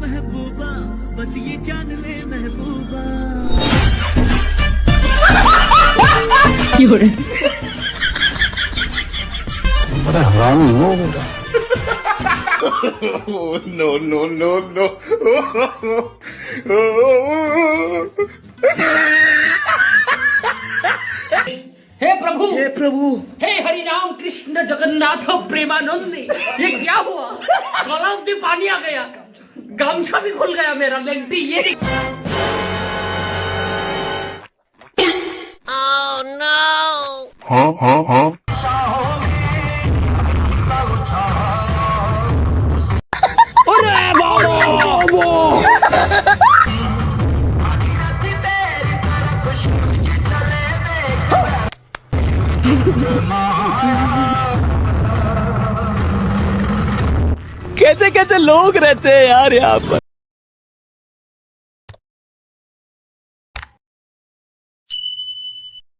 महबूबा बस ये जान ले महबूबा। बड़ा हरामी हो बेटा। No, no, no, no. हे प्रभु हे हरि राम कृष्ण जगन्नाथ प्रेमानंद, ये क्या हुआ? गला में पानी आ गया, गमछा भी खुल गया मेरा, लेंटी ये। Oh no. कैसे कैसे लोग रहते हैं यार यहाँ पर।